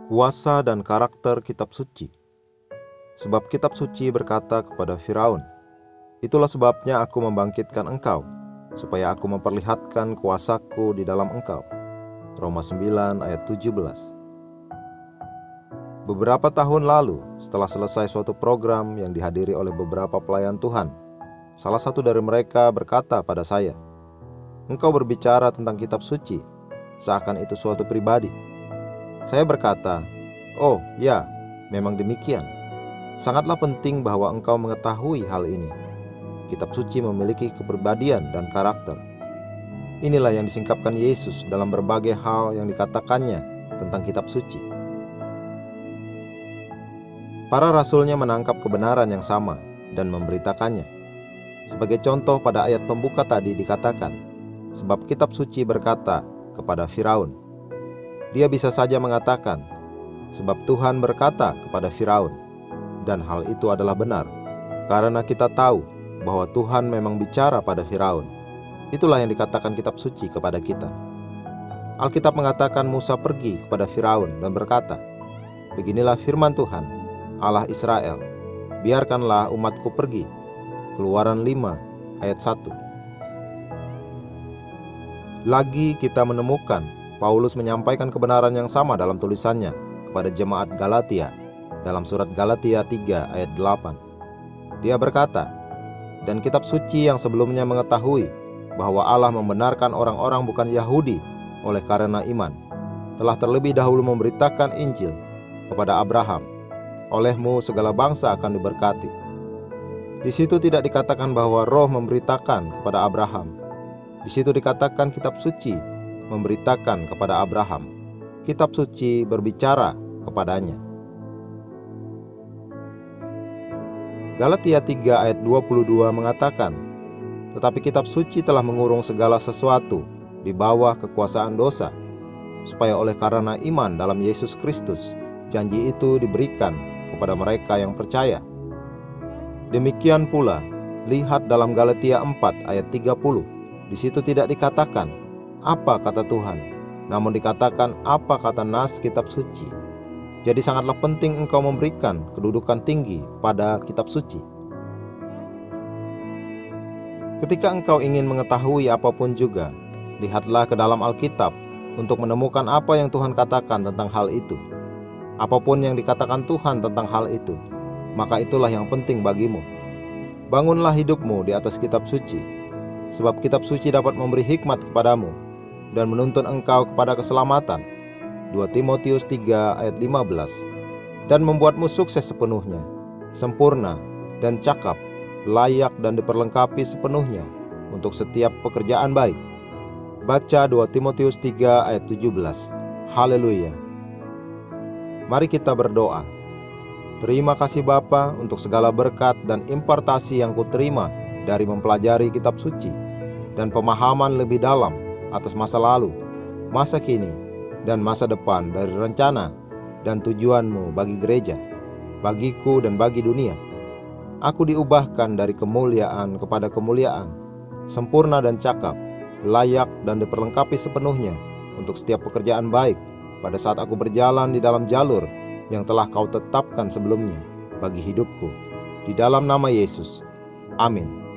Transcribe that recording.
Kuasa dan karakter kitab suci. Sebab kitab suci berkata kepada Firaun, "Itulah sebabnya aku membangkitkan engkau, supaya aku memperlihatkan kuasaku di dalam engkau." Roma 9 ayat 17. Beberapa tahun lalu, setelah selesai suatu program yang dihadiri oleh beberapa pelayan Tuhan, salah satu dari mereka berkata pada saya, "Engkau berbicara tentang kitab suci, seakan itu suatu pribadi." Saya berkata, "Oh ya, memang demikian. Sangatlah penting bahwa engkau mengetahui hal ini. Kitab suci memiliki kepribadian dan karakter. Inilah yang disingkapkan Yesus dalam berbagai hal yang dikatakannya tentang kitab suci." Para rasulnya menangkap kebenaran yang sama dan memberitakannya. Sebagai contoh pada ayat pembuka tadi dikatakan, sebab kitab suci berkata kepada Firaun. Dia bisa saja mengatakan, sebab Tuhan berkata kepada Firaun, dan hal itu adalah benar, karena kita tahu bahwa Tuhan memang bicara pada Firaun. Itulah yang dikatakan kitab suci kepada kita. Alkitab mengatakan Musa pergi kepada Firaun dan berkata, "Beginilah firman Tuhan, Allah Israel, biarkanlah umatku pergi." Keluaran 5 ayat 1. Lagi kita menemukan Paulus menyampaikan kebenaran yang sama dalam tulisannya kepada jemaat Galatia dalam surat Galatia 3 ayat 8. Dia berkata, "Dan kitab suci yang sebelumnya mengetahui bahwa Allah membenarkan orang-orang bukan Yahudi oleh karena iman, telah terlebih dahulu memberitakan Injil kepada Abraham. Olehmu segala bangsa akan diberkati." Di situ tidak dikatakan bahwa Roh memberitakan kepada Abraham. Di situ dikatakan kitab suci memberitakan kepada Abraham. Kitab suci berbicara kepadanya. Galatia 3 ayat 22 mengatakan, "Tetapi kitab suci telah mengurung segala sesuatu di bawah kekuasaan dosa, supaya oleh karena iman dalam Yesus Kristus, janji itu diberikan kepada mereka yang percaya." Demikian pula, lihat dalam Galatia 4 ayat 30. Di situ tidak dikatakan apa kata Tuhan, namun dikatakan apa kata nas kitab suci. Jadi sangatlah penting engkau memberikan kedudukan tinggi pada kitab suci. Ketika engkau ingin mengetahui apapun juga, lihatlah ke dalam Alkitab untuk menemukan apa yang Tuhan katakan tentang hal itu. Apapun yang dikatakan Tuhan tentang hal itu, maka itulah yang penting bagimu. Bangunlah hidupmu di atas kitab suci, sebab kitab suci dapat memberi hikmat kepadamu dan menuntun engkau kepada keselamatan. 2 Timotius 3 ayat 15. Dan membuatmu sukses sepenuhnya, sempurna dan cakap, layak dan diperlengkapi sepenuhnya untuk setiap pekerjaan baik. Baca 2 Timotius 3 ayat 17. Haleluya. Mari kita berdoa. Terima kasih Bapa untuk segala berkat dan impartasi yang kuterima dari mempelajari kitab suci dan pemahaman lebih dalam atas masa lalu, masa kini, dan masa depan dari rencana dan tujuanmu bagi gereja, bagiku dan bagi dunia. Aku diubahkan dari kemuliaan kepada kemuliaan, sempurna dan cakap, layak dan diperlengkapi sepenuhnya untuk setiap pekerjaan baik pada saat aku berjalan di dalam jalur yang telah Kau tetapkan sebelumnya bagi hidupku. Di dalam nama Yesus. Amin.